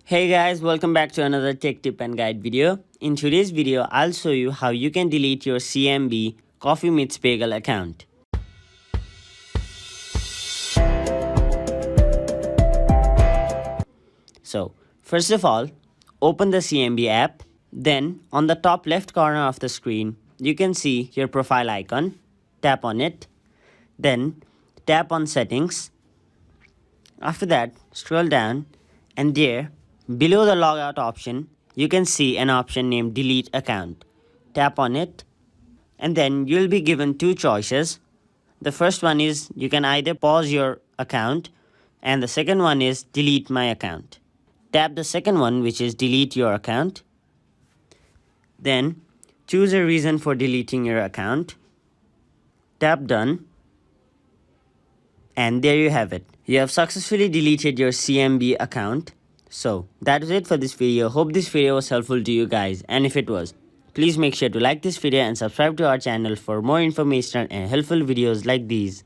Hey guys, welcome back to another tech tip and guide video. In today's video, I'll show you how you can delete your CMB Coffee Meets Bagel account. So, first of all, open the CMB app. Then, on the top left corner of the screen, you can see your profile icon. Tap on it. Then, tap on Settings. After that, scroll down and there, below the logout option, you can see an option named Delete Account. Tap on it and then you'll be given two choices. The first one is you can either pause your account and the second one is Delete My Account. Tap the second one, which is Delete Your Account. Then choose a reason for deleting your account. Tap Done. And there you have it. You have successfully deleted your CMB account. So that was it for this video. Hope this video was helpful to you guys, and if it was, please make sure to like this video and subscribe to our channel for more information and helpful videos like these.